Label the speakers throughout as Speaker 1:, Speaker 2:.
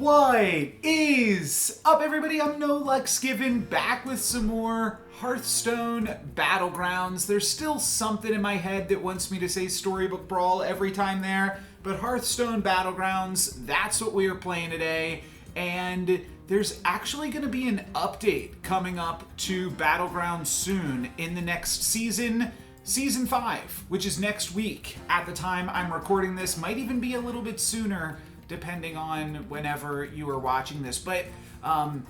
Speaker 1: What is up, everybody? I'm No Lux Given, back with some more Hearthstone Battlegrounds. There's still something in my head that wants me to say Storybook Brawl every time there, but Hearthstone Battlegrounds, that's what we are playing today. And there's actually going to be an update coming up to Battlegrounds soon in the next season. Season 5, which is next week at the time I'm recording this, might even be a little bit sooner depending on whenever you are watching this. But a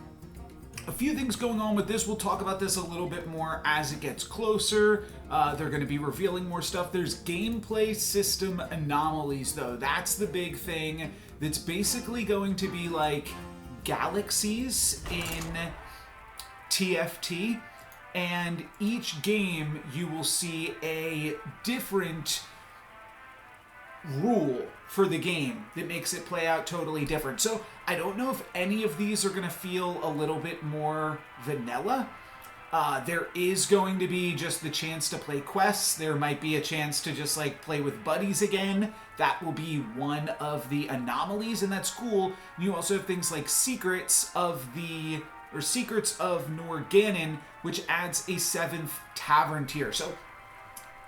Speaker 1: few things going on with this. We'll talk about this a little bit more as it gets closer. They're going to be revealing more stuff. There's gameplay system anomalies, though. That's the big thing. That's basically going to be like galaxies in TFT. And each game you will see a different rule for the game that makes it play out totally different. So I don't know if any of these are going to feel a little bit more vanilla. There is going to be just the chance to play quests. There might be a chance to just like play with buddies again. That will be one of the anomalies, and that's cool. You also have things like Secrets of Norganon, which adds a 7th tavern tier. So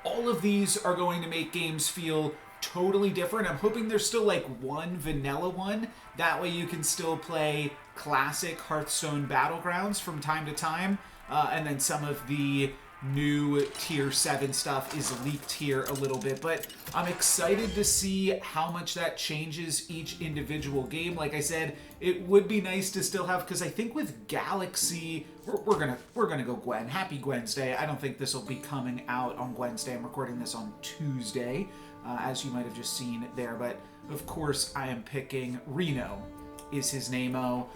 Speaker 1: all of these are going to make games feel totally different. I'm hoping there's still like one vanilla one. That way you can still play classic Hearthstone Battlegrounds from time to time. And then some of the new tier 7 stuff is leaked here a little bit. But I'm excited to see how much that changes each individual game. Like I said, it would be nice to still have, because I think with Galaxy, we're gonna go Gwen. Happy Gwen's Day. I don't think this will be coming out on Gwen's Day. I'm recording this on Tuesday, as you might have just seen there. But of course, I am picking Reno. Is his name-o.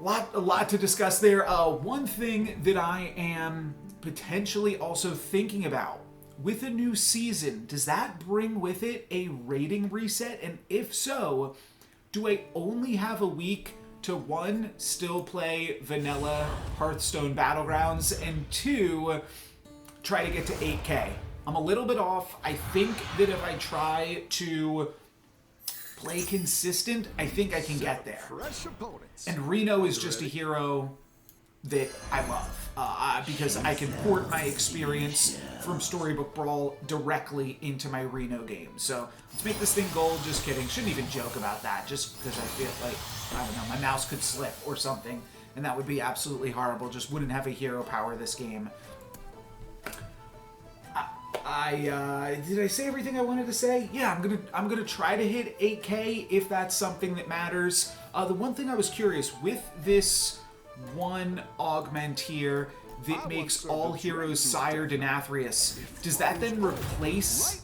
Speaker 1: A lot to discuss there. One thing that I am potentially also thinking about with a new season, does that bring with it a rating reset? And if so, do I only have a week to 1, still play vanilla Hearthstone Battlegrounds, and 2, try to get to 8K? I'm a little bit off. I think that if I try to play consistent, I think I can get there. And Reno is just a hero that I love, because I can port my experience from Storybook Brawl directly into my Reno game. So let's make this thing gold. Just kidding. Shouldn't even joke about that, just because I feel like, I don't know, my mouse could slip or something, and that would be absolutely horrible. Just wouldn't have a hero power this game. Did I say everything I wanted to say? Yeah, I'm gonna try to hit 8K if that's something that matters. The one thing I was curious with this one augment here that makes all heroes Sire Denathrius, does that then replace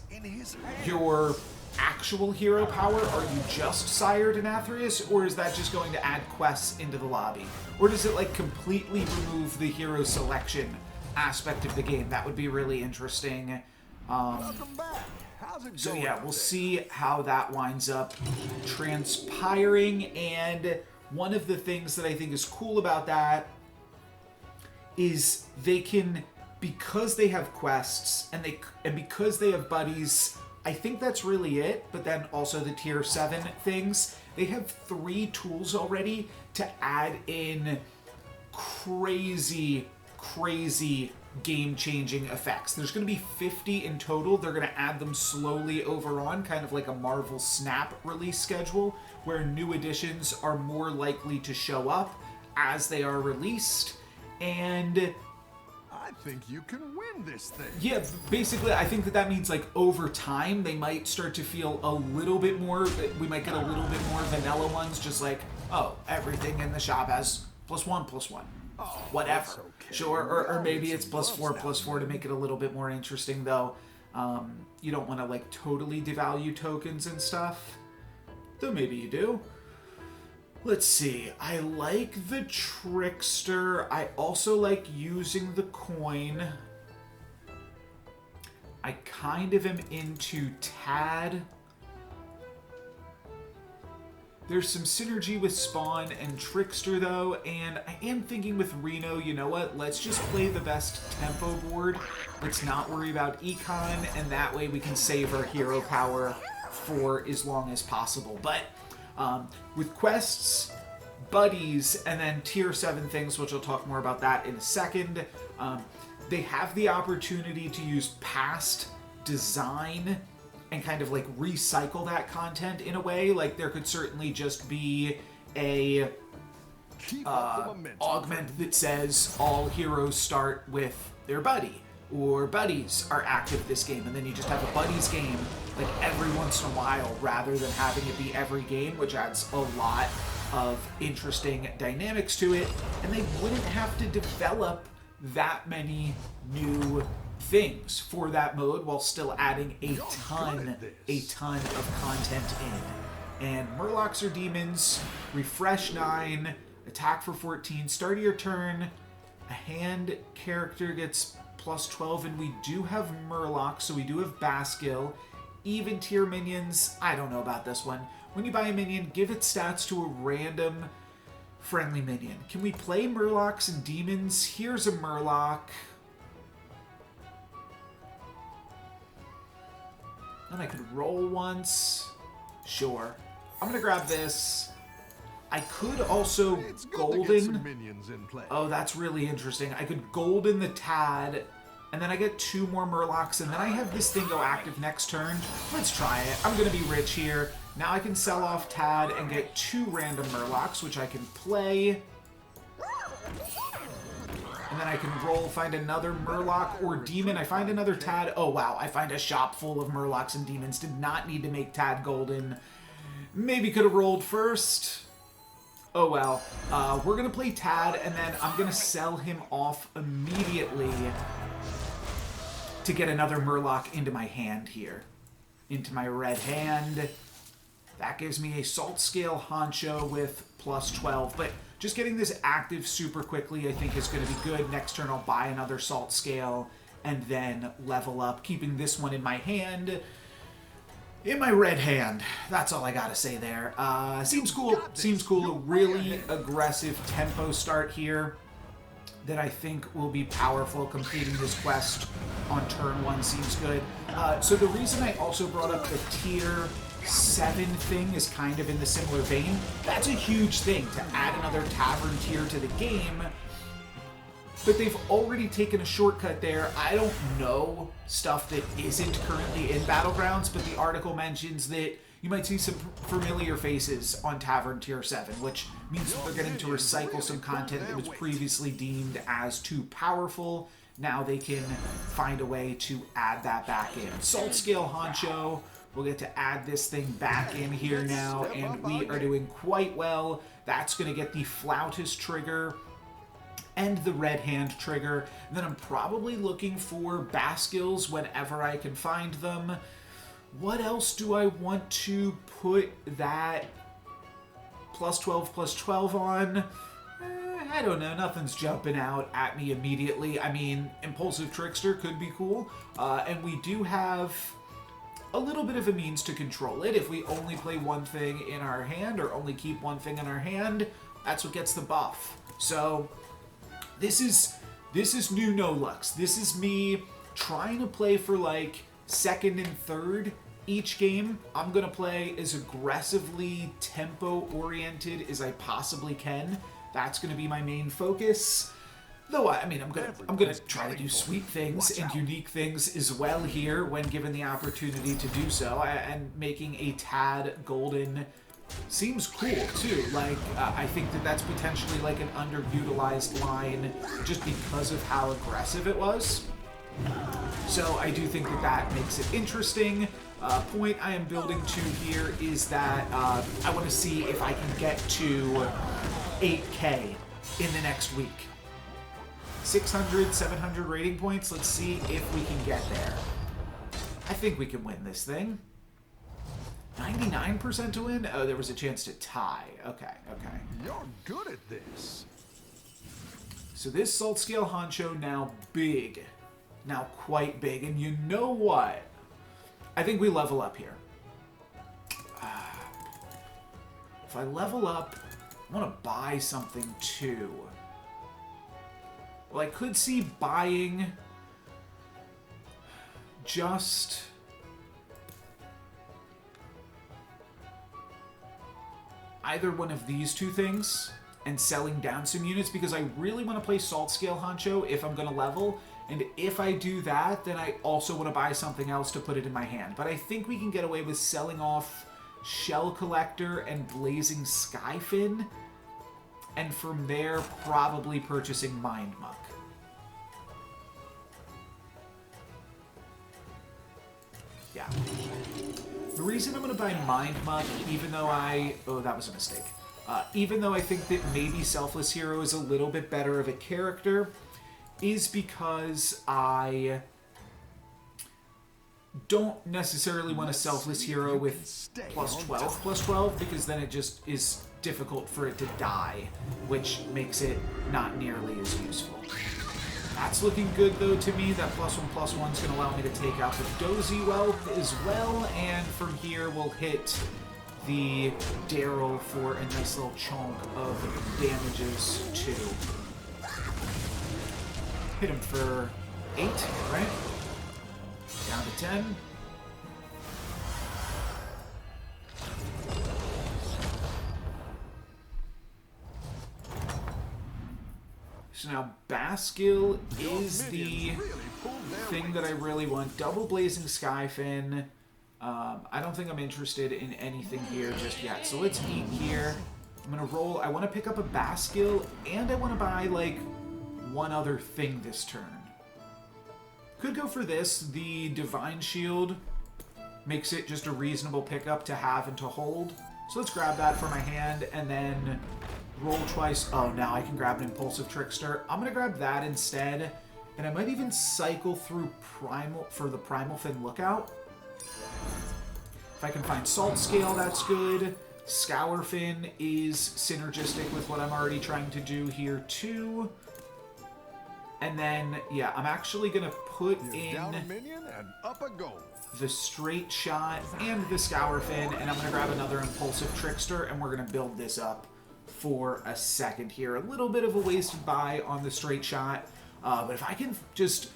Speaker 1: your actual hero power? Are you just Sire Denathrius, or is that just going to add quests into the lobby? Or does it like completely remove the hero selection aspect of the game? That would be really interesting. So yeah, we'll see how that winds up transpiring. And one of the things that I think is cool about that is they can, because they have quests and because they have buddies, I think that's really it. But then also the tier 7 things, they have 3 tools already to add in crazy game-changing effects. There's going to be 50 in total. They're going to add them slowly over on, kind of like a Marvel Snap release schedule, where new additions are more likely to show up as they are released. And
Speaker 2: I think you can win this thing.
Speaker 1: yeah, basically, I think that means like over time, they might start to feel a little bit more, we might get a little bit more vanilla ones, just like, oh, everything in the shop has +1/+1. Whatever. Okay. Sure, or maybe it's +4/+4 to make it a little bit more interesting, though. You don't want to like totally devalue tokens and stuff, though maybe you do. Let's see. I like the Trickster. I also like using the coin. I kind of am into Tad. There's some synergy with Spawn and Trickster, though, and I am thinking with Reno, you know what, let's just play the best tempo board. Let's not worry about Econ, and that way we can save our hero power for as long as possible. But With quests, buddies, and then tier 7 things, which I'll talk more about that in a second, they have the opportunity to use past design and kind of like recycle that content in a way. Like there could certainly just be a augment that says all heroes start with their buddy, or buddies are active this game, and then you just have a buddies game like every once in a while rather than having it be every game, which adds a lot of interesting dynamics to it, and they wouldn't have to develop that many new things for that mode while still adding a ton of content in. And Murlocs or demons, refresh 9, attack for 14, start of your turn, a hand character gets plus 12, and we do have Murloc, so we do have Baskill. Even tier minions, I don't know about this one. When you buy a minion, give its stats to a random friendly minion. Can we play Murlocs and demons? Here's a Murloc. And I could roll once. Sure. I'm gonna grab this. I could also golden. Oh, that's really interesting. I could golden the Tad, and then I get 2 more Murlocs, and then I have this thing go active next turn. Let's try it. I'm gonna be rich here. Now I can sell off Tad and get 2 random Murlocs, which I can play. And then I can roll, find another Murloc or Demon. I find another Tad. Oh, wow. I find a shop full of Murlocs and Demons. Did not need to make Tad golden. Maybe could have rolled first. Oh, well. We're going to play Tad, and then I'm going to sell him off immediately to get another Murloc into my hand here. Into my red hand. That gives me a Salt Scale Honcho with plus 12. But just getting this active super quickly I think is going to be good. Next turn I'll buy another Salt Scale and then level up, keeping this one in my hand. In my red hand. That's all I gotta say there. Seems cool. Seems cool. A really aggressive tempo start here that I think will be powerful. Completing this quest on turn 1 seems good. So the reason I also brought up the tier 7 thing is kind of in the similar vein. That's a huge thing to add another tavern tier to the game. But they've already taken a shortcut there. I don't know stuff that isn't currently in Battlegrounds, but the article mentions that you might see some familiar faces on Tavern Tier 7, which means that they're getting to recycle some content that was previously deemed as too powerful. Now they can find a way to add that back in. Salt Scale Honcho, we'll get to add this thing back in here now, and we are doing quite well. That's going to get the Flautist trigger and the red hand trigger. And then I'm probably looking for Baskills whenever I can find them. What else do I want to put that plus 12 on? I don't know. Nothing's jumping out at me immediately. I mean, Impulsive Trickster could be cool. And we do have a little bit of a means to control it. If we only play one thing in our hand or only keep one thing in our hand, that's what gets the buff. So this is new no lux. This is me trying to play for like second and third each game. I'm gonna play as aggressively tempo oriented as I possibly can. That's gonna be my main focus. Though I mean, I'm gonna try to do sweet things and unique things as well here when given the opportunity to do so. And making a Tad golden seems cool too. Like I think that that's potentially like an underutilized line just because of how aggressive it was. So I do think that that makes it interesting. Point I am building to here is that I want to see if I can get to 8K in the next week. 600, 700 rating points. Let's see if we can get there. I think we can win this thing. 99% to win? Oh, there was a chance to tie. Okay.
Speaker 2: You're good at this.
Speaker 1: So this Salt Scale Honcho now big. Now quite big. And you know what? I think we level up here. If I level up, I want to buy something too. Well, I could see buying just either one of these two things and selling down some units, because I really want to play Salt Scale Honcho if I'm going to level. And if I do that, then I also want to buy something else to put it in my hand. But I think we can get away with selling off Shell Collector and Blazing Skyfin. And from there, probably purchasing Mind Muck. Yeah. The reason I'm going to buy Mind Muck, even though oh, that was a mistake. Even though I think that maybe Selfless Hero is a little bit better of a character, is because I don't necessarily want a Selfless Hero with +12/+12, because then it just is difficult for it to die, which makes it not nearly as useful. That's looking good, though, to me. That +1/+1 is going to allow me to take out the Dozy Wealth as well, and from here we'll hit the Daryl for a nice little chunk of damages, too. Hit him for 8, right? Down to 10. So now Baskill is the thing that I really want. Double Blazing Skyfin. I don't think I'm interested in anything here just yet. So let's eat here. I'm going to roll. I want to pick up a Baskill, and I want to buy, like, one other thing this turn. Could go for this. The Divine Shield makes it just a reasonable pickup to have and to hold. So let's grab that for my hand, and then roll twice. Oh, now I can grab an Impulsive Trickster. I'm going to grab that instead, and I might even cycle through Primal for the Primal Fin Lookout. If I can find Salt Scale, that's good. Scour Fin is synergistic with what I'm already trying to do here, too. And then, yeah, I'm actually going to put in the Straight Shot and the Scour Fin, and I'm going to grab another Impulsive Trickster, and we're going to build this up for a second here. A little bit of a wasted buy on the Straight Shot, but if I can just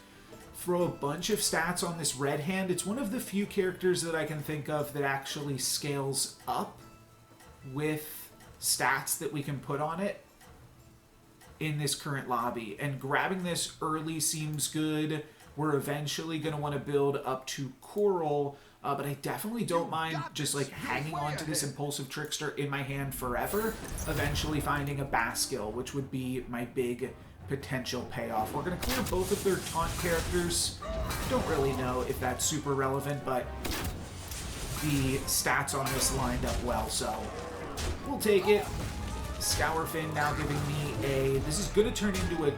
Speaker 1: throw a bunch of stats on this Red Hand, it's one of the few characters that I can think of that actually scales up with stats that we can put on it in this current lobby. And grabbing this early seems good. We're eventually going to want to build up to Coral, but I definitely don't mind just like hanging on to this Impulsive Trickster in my hand forever, eventually finding a Baskill, which would be my big potential payoff. We're going to clear both of their taunt characters. Don't really know if that's super relevant, but the stats on this lined up well, so we'll take it. Scourfin now giving me a... This is going to turn into a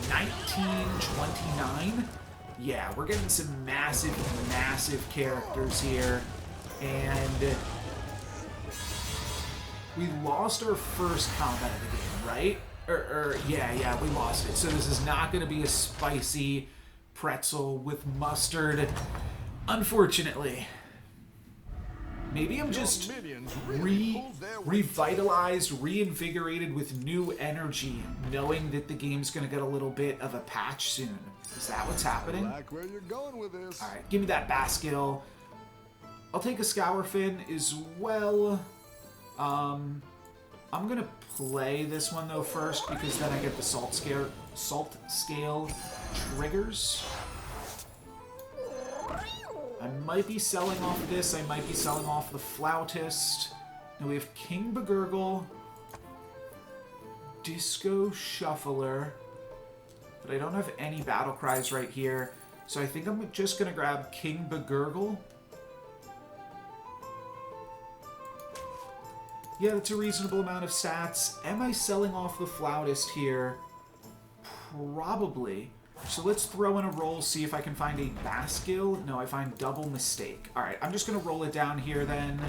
Speaker 1: 1929. Yeah, we're getting some massive, massive characters here. And we lost our first combat of the game, right? Yeah, we lost it. So this is not going to be a spicy pretzel with mustard, unfortunately. Maybe I'm just revitalized, reinvigorated with new energy, knowing that the game's going to get a little bit of a patch soon. Is that what's happening?
Speaker 2: I like where you're going with this.
Speaker 1: All right, give me that Baskill. I'll take a Scourfin as well. I'm going to play this one, though, first, because then I get the Salt Scale triggers. I might be selling off this. I might be selling off the Flautist. Now we have King Begurgle, Disco Shuffler, but I don't have any battle cries right here. So I think I'm just going to grab King Begurgle. Yeah, that's a reasonable amount of stats. Am I selling off the Flautist here? Probably. So let's throw in a roll, see if I can find a Baskill. No, I find Double Mistake. Alright, I'm just going to roll it down here then.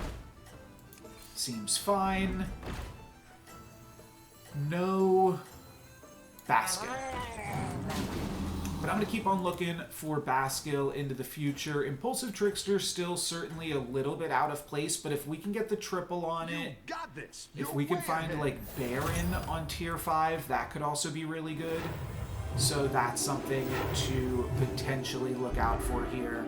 Speaker 1: Seems fine. No Baskill. But I'm going to keep on looking for Baskill into the future. Impulsive Trickster still certainly a little bit out of place, but if we can get the triple on it, if we can find like Baron on tier 5, that could also be really good. So that's something to potentially look out for here.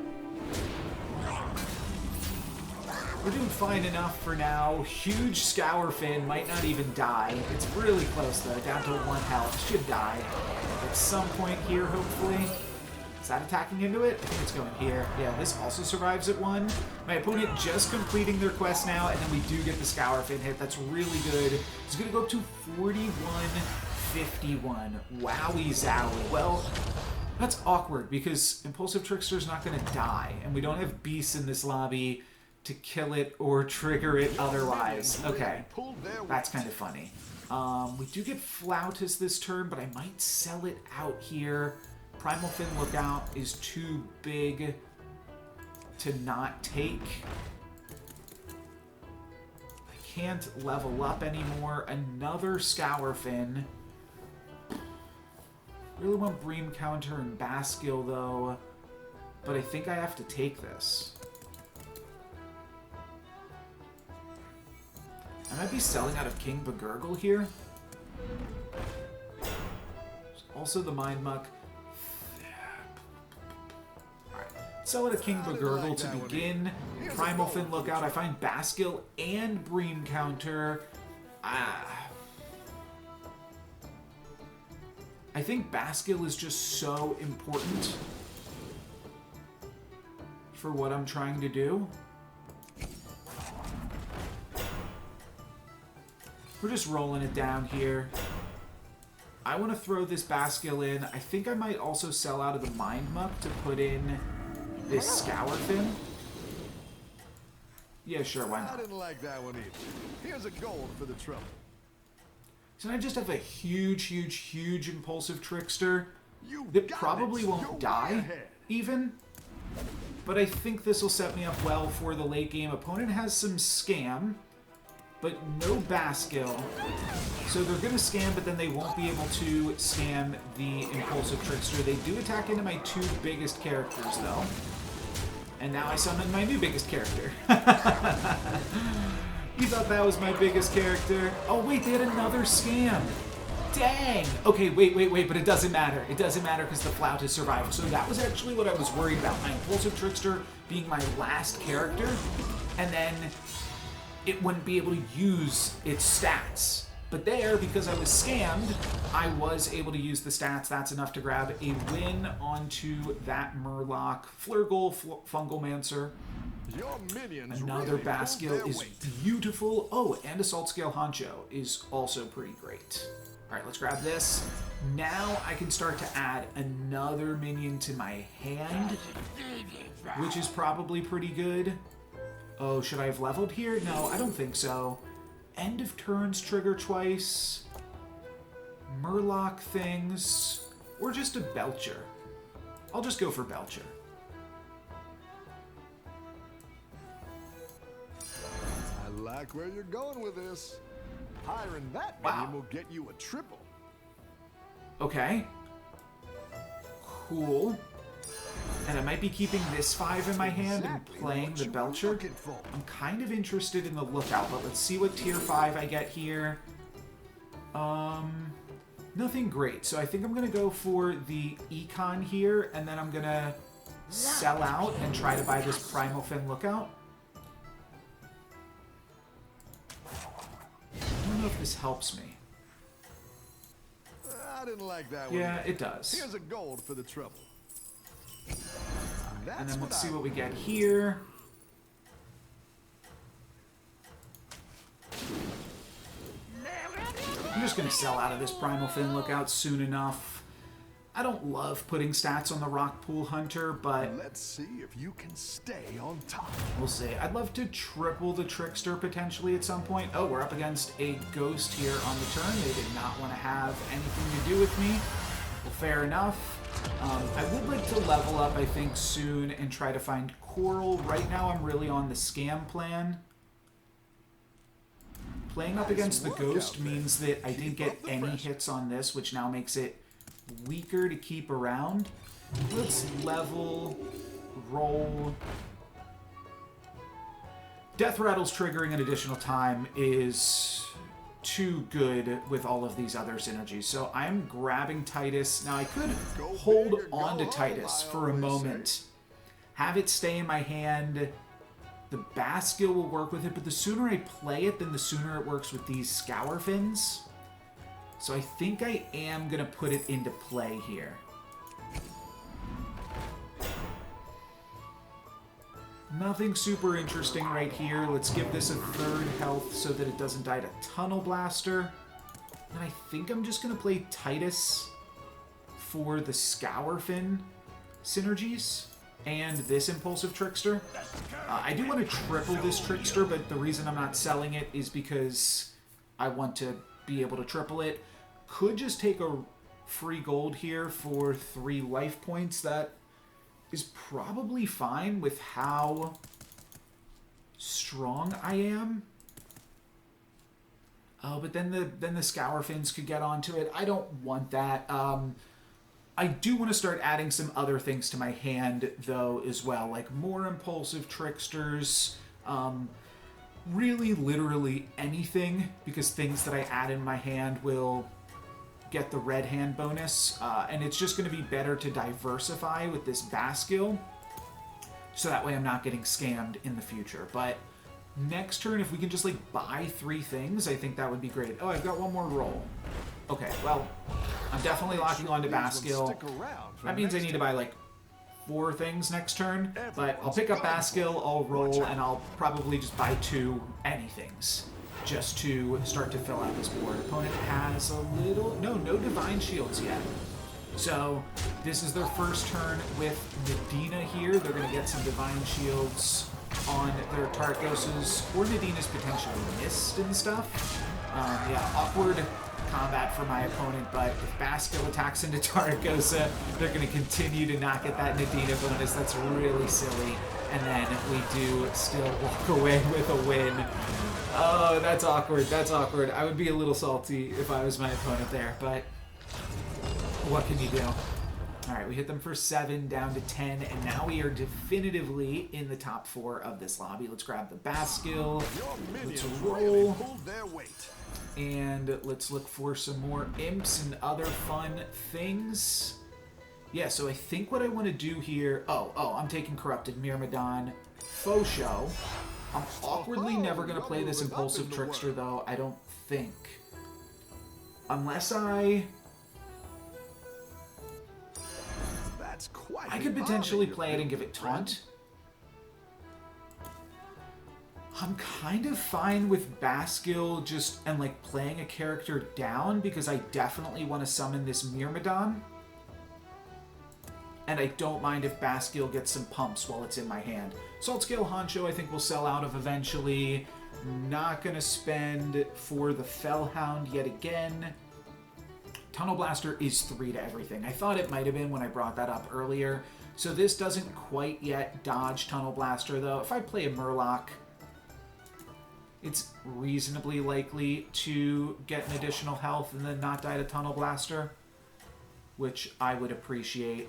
Speaker 1: We're doing fine enough for now. Huge Scour Fin might not even die. It's really close though, down to 1 health. Should die at some point here, hopefully. Is that attacking into it? I think it's going here. Yeah, this also survives at 1. My opponent just completing their quest now, and then we do get the Scour Fin hit. That's really good. It's going to go up to 41-51. Wowie zowie. Well, that's awkward because Impulsive Trickster's not going to die, and we don't have beasts in this lobby to kill it or trigger it otherwise. Okay, that's kind of funny. We do get Flautist this turn, but I might sell it out here. Primal Fin Lookout is too big to not take. I can't level up anymore. Another Scour Fin. Really want Bream Counter and Baskill though, but I think I have to take this. I might be selling out of King Bagurgle here. There's also the Mind Muck. Sell it a King Bagurgle to begin. Primal Fin Lookout. I find Baskill and Bream Counter. I think Baskill is just so important for what I'm trying to do. We're just rolling it down here. I want to throw this Baskill in. I think I might also sell out of the Mind Muck to put in this Scour Fin. Yeah, sure, why not?
Speaker 2: I didn't like that one either. Here's a gold for the trouble.
Speaker 1: So I just have a huge Impulsive Trickster that probably won't die, even. But I think this will set me up well for the late game. Opponent has some Scam, but no Baskill. So they're going to scam, but then they won't be able to scam the Impulsive Trickster. They do attack into my 2 biggest characters, though. And now I summon my new biggest character. You thought that was my biggest character? Oh, wait, they had another scam. Dang. Okay, wait, but it doesn't matter. It doesn't matter because the Flautist survived. So that was actually what I was worried about. My Impulsive Trickster being my last character, and then it wouldn't be able to use its stats. But there, because I was scammed, I was able to use the stats. That's enough to grab a win onto that Murloc. Flurgle, Fungalmancer.
Speaker 2: Your minions
Speaker 1: Another
Speaker 2: really
Speaker 1: Baskill is beautiful. Oh, and Assault Scale Honcho is also pretty great. All right, let's grab this. Now I can start to add another minion to my hand, which is probably pretty good. Oh, should I have leveled here? No, I don't think so. End of turns trigger twice. Murloc things. Or just a Belcher. I'll just go for Belcher.
Speaker 2: I like where you're going with this. Hiring that minion will get you a triple.
Speaker 1: Okay. Cool. And I might be keeping this 5 in my hand and playing the Belcher. I'm kind of interested in the Lookout, but let's see what tier 5 I get here. Nothing great. So I think I'm going to go for the Econ here, and then I'm going to sell out and try to buy this Primal Fin Lookout. I don't know if this helps me.
Speaker 2: I didn't like that one.
Speaker 1: Yeah, it does.
Speaker 2: Here's a gold for the trouble.
Speaker 1: And then let's see what we get here. I'm just going to sell out of this Primal Fin Lookout soon enough. I don't love putting stats on the Rock Pool Hunter, but
Speaker 2: let's see if you can stay on top.
Speaker 1: We'll see. I'd love to triple the Trickster potentially at some point. Oh, we're up against a Ghost here on the turn. They did not want to have anything to do with me. Well, fair enough. I would like to level up, I think, soon and try to find Coral. Right now, I'm really on the Scam plan. Playing up against the Ghost means that I didn't get any hits on this, which now makes it weaker to keep around. Let's level, roll. Death Rattle's triggering an additional time is too good with all of these other synergies. So I'm grabbing Titus. Now I could hold on to Titus for a moment, have it stay in my hand, The Baskill will work with it, but the sooner I play it, then the sooner it works with these Scour Fins. So I think I am going to put it into play here. Nothing super interesting right here. Let's give this a 3rd health so that it doesn't die to Tunnel Blaster. And I think I'm just going to play Titus for the Scour Fin synergies and this Impulsive Trickster. I do want to triple this Trickster, but the reason I'm not selling it is because I want to be able to triple it. Could just take a free gold here for 3 life points. That is probably fine with how strong I am. Oh, but then the Scour Fins could get onto it. I don't want that. I do want to start adding some other things to my hand, though, as well. Like more Impulsive Tricksters. Really, literally anything. Because things that I add in my hand will get the red hand bonus. And it's just going to be better to diversify with this Baskill. So that way I'm not getting scammed in the future. But next turn, if we can just like buy 3 things, I think that would be great. Oh, I've got one more roll. Okay, well, I'm definitely locking on to Baskill. That means I need to buy like 4 things next turn. But I'll pick up Baskill, I'll roll, and I'll probably just buy 2 anythings just to start to fill out this board. Opponent has a little... No Divine Shields yet. So this is their first turn with Nadina here. They're going to get some Divine Shields on their Tarkoses, or Nadina's potentially missed and stuff. Yeah, awkward combat for my opponent, but if Baskill attacks into Tarkosa, they're going to continue to not get that Nadina bonus. That's really silly. And then we do still walk away with a win. Oh, that's awkward. That's awkward. I would be a little salty if I was my opponent there, but what can you do? All right, we hit them for 7, down to 10, and now we are definitively in the top 4 of this lobby. Let's grab the Baskill. Let's roll. And let's look for some more imps and other fun things. Yeah, so I think what I want to do here... Oh, I'm taking Corrupted Myrmidon. Faux show. I'm awkwardly never going to play this Impulsive Trickster, though, I don't think. Unless I could potentially play it and give it Taunt. I'm kind of fine with Baskill just, and like playing a character down because I definitely want to summon this Myrmidon. And I don't mind if Baskill gets some pumps while it's in my hand. Salt Scale Honcho I think will sell out of eventually. Not going to spend for the Fellhound yet again. Tunnel Blaster is 3 to everything. I thought it might have been when I brought that up earlier. So this doesn't quite yet dodge Tunnel Blaster though. If I play a Murloc, it's reasonably likely to get an additional health and then not die to Tunnel Blaster, which I would appreciate.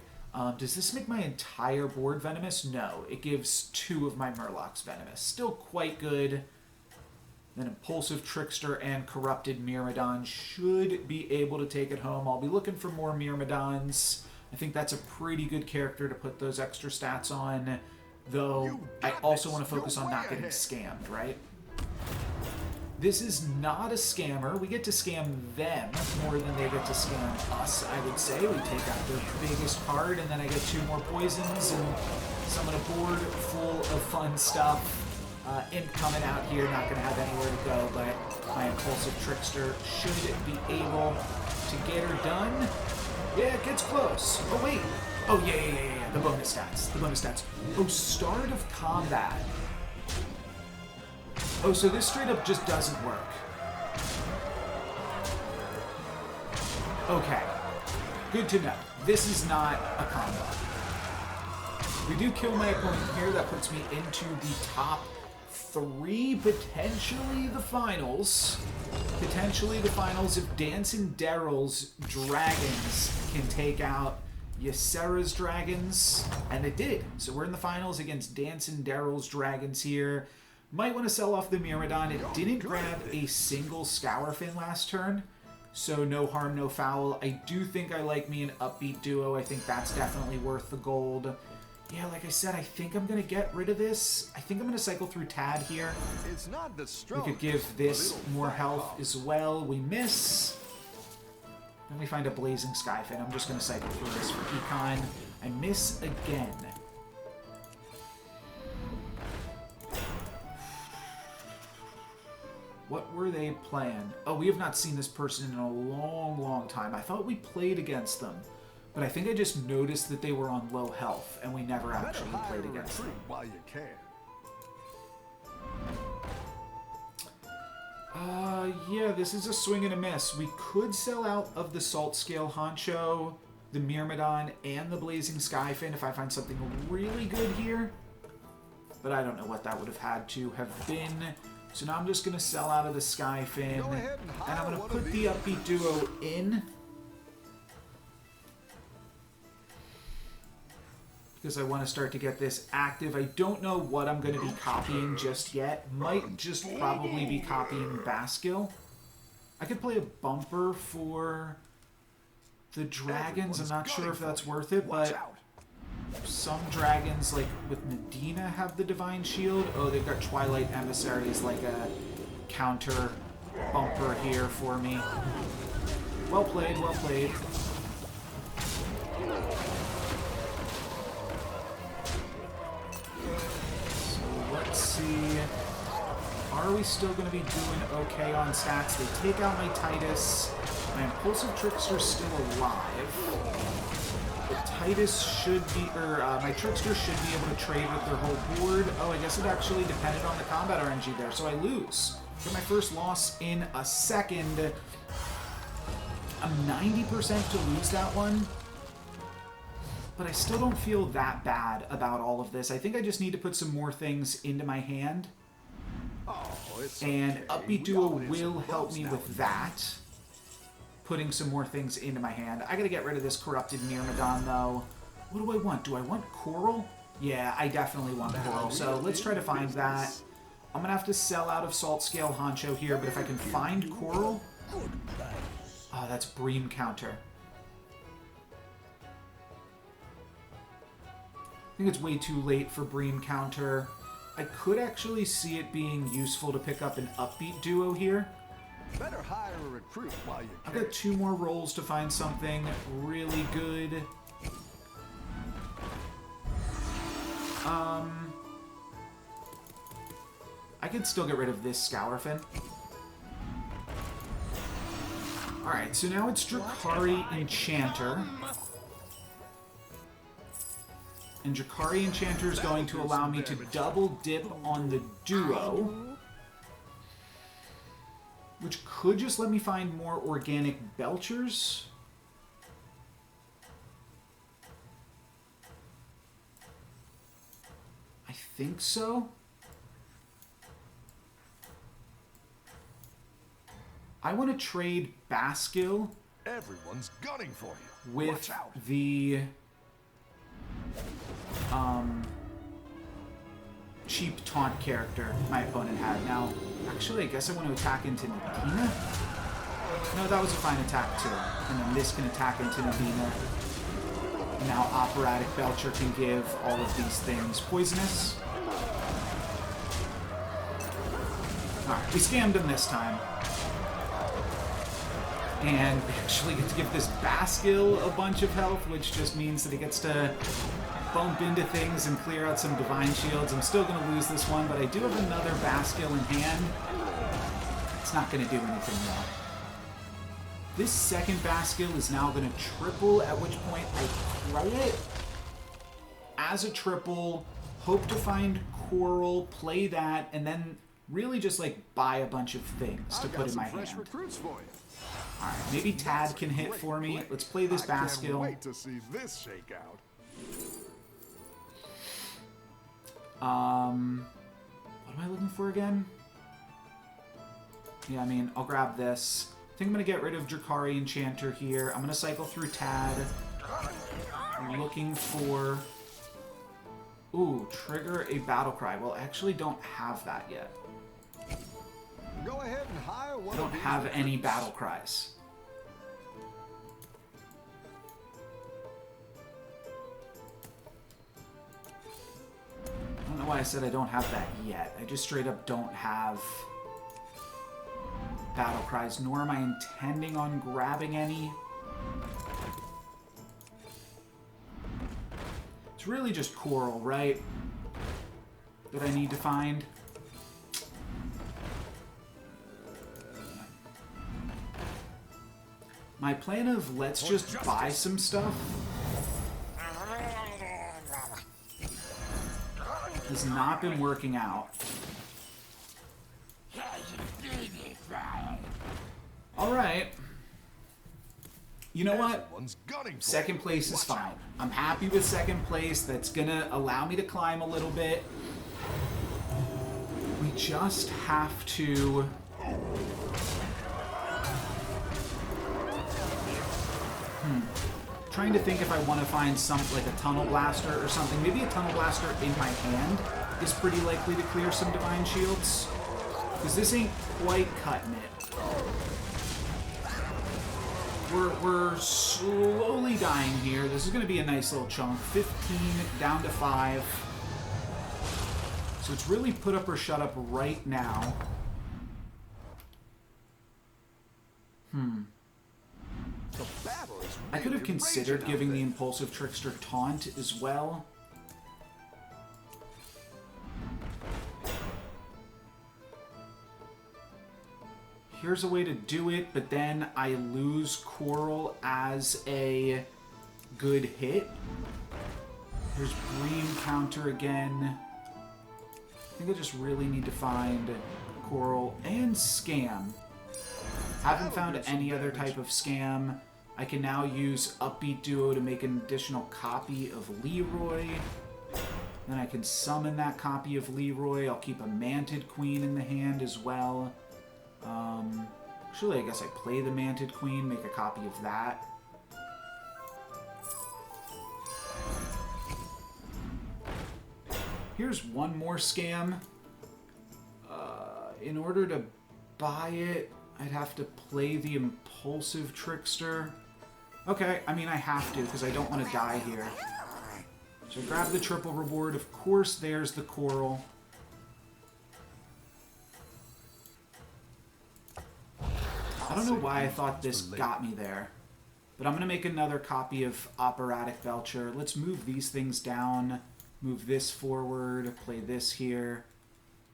Speaker 1: Does this make my entire board venomous? No. It gives 2 of my Murlocs venomous. Still quite good. Then Impulsive Trickster and Corrupted Myrmidon should be able to take it home. I'll be looking for more Myrmidons. I think that's a pretty good character to put those extra stats on, though I also want to focus on not getting scammed, right? This is not a scammer. We get to scam them more than they get to scam us, I would say. We take out their biggest card, and then I get 2 more poisons, and summon a board full of fun stuff. Imp coming out here, not going to have anywhere to go, but my Impulsive Trickster should be able to get her done. Yeah, it gets close. Oh, wait. Oh, yeah. The bonus stats. The bonus stats. Oh, start of combat. Oh, so this straight up just doesn't work. Okay. Good to know. This is not a combo. We do kill my opponent here. That puts me into the top 3, potentially the finals. Potentially the finals if Dancing Daryl's Dragons can take out Ysera's Dragons. And it did. So we're in the finals against Dancing Daryl's Dragons here. Might want to sell off the Myrmidon. It didn't grab a single Scour Fin last turn, so no harm, no foul. I do think I like me an Upbeat Duo. I think that's definitely worth the gold. Yeah, like I said, I think I'm going to get rid of this. I think I'm going to cycle through Tad here.
Speaker 2: It's not the
Speaker 1: We
Speaker 2: strong,
Speaker 1: could give this more health as well. We miss. Then we find a Blazing Skyfin. I'm just going to cycle through this for Econ. I miss again. What were they playing? Oh, we have not seen this person in a long, long time. I thought we played against them, but I think I just noticed that they were on low health, and we never actually played against them.
Speaker 2: While you can.
Speaker 1: Yeah, this is a swing and a miss. We could sell out of the Salt Scale Honcho, the Myrmidon, and the Blazing Skyfin if I find something really good here. But I don't know what that would have had to have been. So now I'm just going to sell out of the Skyfin, and I'm going to put the Upbeat Duo in. Because I want to start to get this active. I don't know what I'm going to be copying just yet. Might just probably be copying Baskill. I could play a bumper for the dragons. I'm not sure if that's worth it, but some dragons, like with Medina, have the Divine Shield. Oh, they've got Twilight Emissary as like a counter bumper here for me. Well played, well played. Let's see. Are we still going to be doing okay on stats? They take out my Titus. My Impulsive Trickster's still alive. But Titus should be, my Trickster should be able to trade with their whole board. Oh, I guess it actually depended on the combat RNG there, so I lose. Get my first loss in a second. I'm 90% to lose that one. But I still don't feel that bad about all of this. I think I just need to put some more things into my hand. And Upbeat Duo will help me with that. Putting some more things into my hand. I gotta get rid of this Corrupted Myrmidon, though. What do I want? Do I want Coral? Yeah, I definitely want Coral. So let's try to find that. I'm gonna have to sell out of Salt Scale Honcho here, but if I can find Coral... Oh, that's Bream counter. I think it's way too late for Bream counter. I could actually see it being useful to pick up an Upbeat Duo here.
Speaker 2: Better hire a recruit while you can.
Speaker 1: I've got 2 more rolls to find something really good. I could still get rid of this Scourfin. Alright, so now it's Drakari Enchanter. And Drakari Enchanter is going to allow me to double dip on the duo. Which could just let me find more organic Belchers. I think so. I want to trade Baskill.
Speaker 2: Everyone's gunning for you.
Speaker 1: With the cheap taunt character my opponent had. Now, actually, I guess I want to attack into Nadina. No, that was a fine attack too. And then this can attack into Nadina. Now Operatic Belcher can give all of these things poisonous. Alright, we scammed him this time. And we actually get to give this Baskill a bunch of health, which just means that he gets to bump into things and clear out some Divine Shields. I'm still going to lose this one, but I do have another Baskill in hand. It's not going to do anything though. This second Baskill is now going to triple, at which point I play it as a triple, hope to find Coral, play that, and then really just like buy a bunch of things to put in my hand. Alright, maybe Tad can hit for me. Let's play this Baskill.
Speaker 2: Can't wait to see this shake out.
Speaker 1: What am I looking for again? Yeah, I mean, I'll grab this. I think I'm going to get rid of Drakari Enchanter here. I'm going to cycle through Tad. I'm looking for... Ooh, trigger a battle cry. Well, I actually don't have that yet.
Speaker 2: Go ahead and hire one.
Speaker 1: I don't have any battle cries. why I said I don't have that yet. I just straight up don't have battle cries, nor am I intending on grabbing any. It's really just coral, right? That I need to find. My plan of let's just buy some stuff has not been working out. Alright. You know what? Second place is fine. I'm happy with second place. That's gonna allow me to climb a little bit. We just have to... Trying to think if I want to find some, like a tunnel blaster or something. Maybe a tunnel blaster in my hand is pretty likely to clear some divine shields. Because this ain't quite cutting it. We're slowly dying here. This is going to be a nice little chunk. 15 down to 5. So it's really put up or shut up right now. I could have considered giving the Impulsive Trickster taunt as well. Here's a way to do it, but then I lose Coral as a good hit. Here's Bream counter again. I think I just really need to find Coral and Scam. Haven't found any other type of Scam. I can now use Upbeat Duo to make an additional copy of Leroy. Then I can summon that copy of Leroy. I'll keep a Manted Queen in the hand as well. Actually, I guess I play the Manted Queen, make a copy of that. Here's one more Scam. In order to buy it, I'd have to play the Impulsive Trickster. Okay, I mean I have to, because I don't want to die here. So grab the triple reward. Of course, there's the Coral. I don't know why I thought this got me there. But I'm going to make another copy of Operatic Belcher. Let's move these things down. Move this forward. Play this here.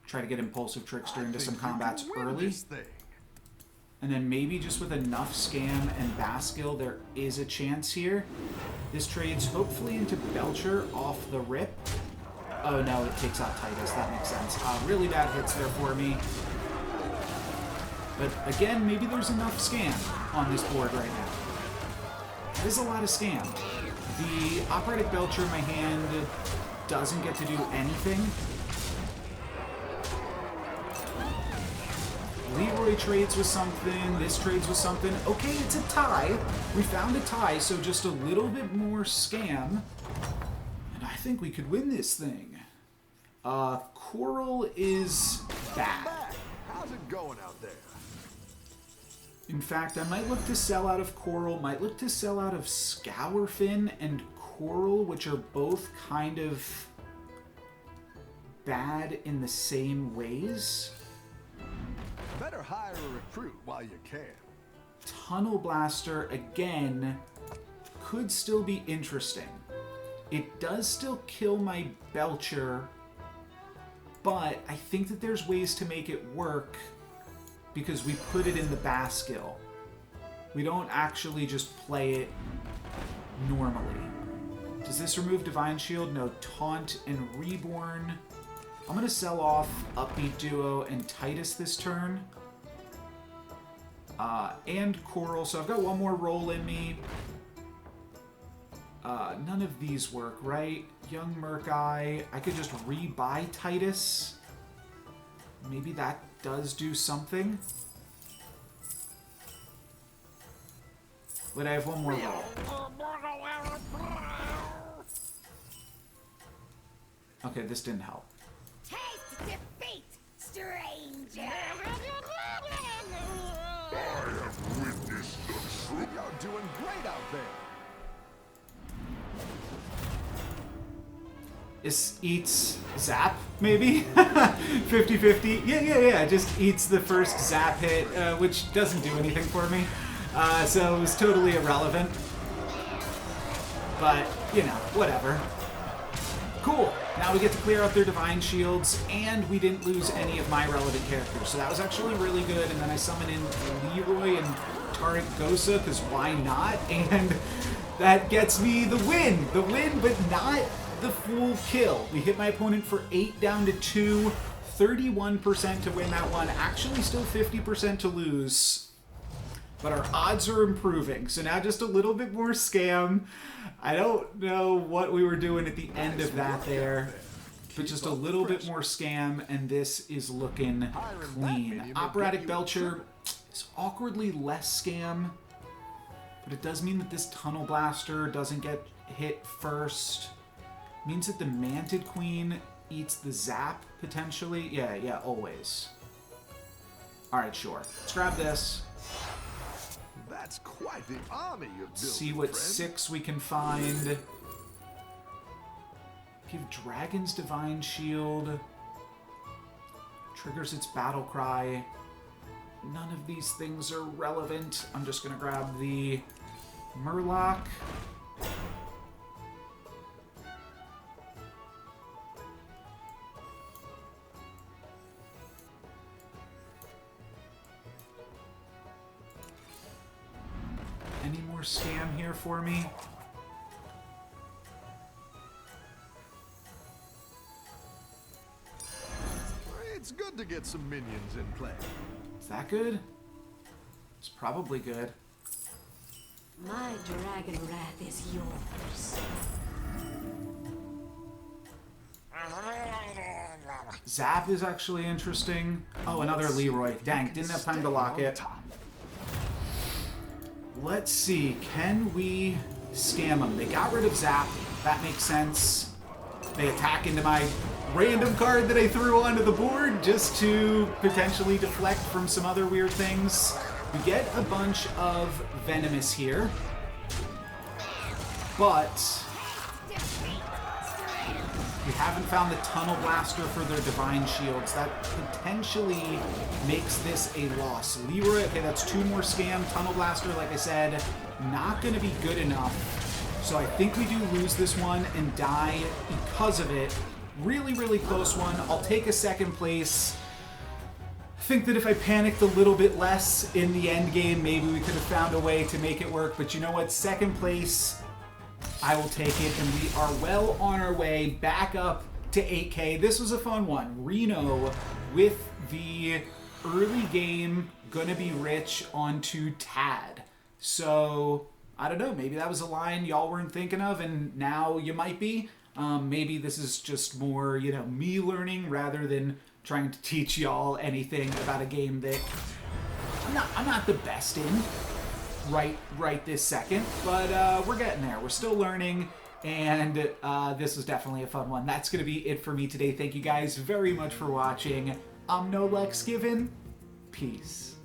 Speaker 1: Try to get Impulsive Trickster into some combats early. And then maybe just with enough Scam and Baskill, there is a chance here. This trades hopefully into Belcher off the rip. Oh no, it takes out Titus. That makes sense. Really bad hits there for me. But again, maybe there's enough Scam on this board right now. There's a lot of Scam. The Operatic Belcher in my hand doesn't get to do anything. Leroy trades with something, this trades with something. Okay, it's a tie. We found a tie, so just a little bit more Scam. And I think we could win this thing. Coral is bad.
Speaker 2: How's it going out there?
Speaker 1: In fact, I might look to sell out of Coral, might look to sell out of Scourfin and Coral, which are both kind of bad in the same ways.
Speaker 2: Better hire a recruit while you can.
Speaker 1: Tunnel Blaster, again, could still be interesting. It does still kill my Belcher, but I think that there's ways to make it work because we put it in the Baskill. We don't actually just play it normally. Does this remove Divine Shield? No. Taunt and Reborn. I'm going to sell off Upbeat Duo and Titus this turn. And Coral, so I've got one more roll in me. None of these work, right? Young Merkeye. I could just rebuy Titus. Maybe that does do something. But I have one more roll. Okay, this didn't help.
Speaker 3: Taste defeat, stranger!
Speaker 2: I have witnessed the truth. You're doing great out there.
Speaker 1: eats Zap, maybe? 50-50. Yeah. It just eats the first Zap hit, which doesn't do anything for me. So it was totally irrelevant. But, you know, whatever. Cool. Now we get to clear out their Divine Shields, and we didn't lose any of my relevant characters. So that was actually really good. And then I summon in Leroy and Tariq Gosa, because why not? And that gets me the win. The win, but not the full kill. We hit my opponent for 8 down to 2. 31% to win that one. Actually still 50% to lose. But our odds are improving. So now just a little bit more scam. I don't know what we were doing at the end of that there. But just a little bit more scam, and this is looking clean. Operatic Belcher is awkwardly less scam. But it does mean that this Tunnel Blaster doesn't get hit first. Means that the Manted Queen eats the Zap, potentially. Yeah, always. Alright, sure. Let's grab this.
Speaker 2: That's quite the army you've built.
Speaker 1: See what 6 we can find. Give Dragon's Divine Shield. Triggers its Battle Cry. None of these things are relevant. I'm just going to grab the Murloc. Any more scam here for me?
Speaker 2: It's good to get some minions in play.
Speaker 1: Is that good? It's probably good.
Speaker 3: My dragon wrath is yours.
Speaker 1: Zap is actually interesting. Oh, another Leroy. Dang, didn't have time to lock it. Let's see. Can we scam them? They got rid of Zap. That makes sense. They attack into my random card that I threw onto the board just to potentially deflect from some other weird things. We get a bunch of Venomous here. But we haven't found the Tunnel Blaster for their Divine Shields. That potentially makes this a loss. Leroy, okay, that's 2 more scam. Tunnel Blaster, like I said, not going to be good enough. So I think we do lose this one and die because of it. Really, really close one. I'll take a 2nd place. I think that if I panicked a little bit less in the end game, maybe we could have found a way to make it work. But you know what? 2nd place, I will take it. And we are well on our way back up to 8K. This was a fun one. Reno with the early game gonna be rich onto Tad. So, I don't know. Maybe that was a line y'all weren't thinking of, and now you might be. Maybe this is just more, you know, me learning rather than trying to teach y'all anything about a game that I'm not the best in right this second, but we're getting there. We're still learning, and this was definitely a fun one. That's going to be it for me today. Thank you guys very much for watching. I'm No Lex Given. Peace.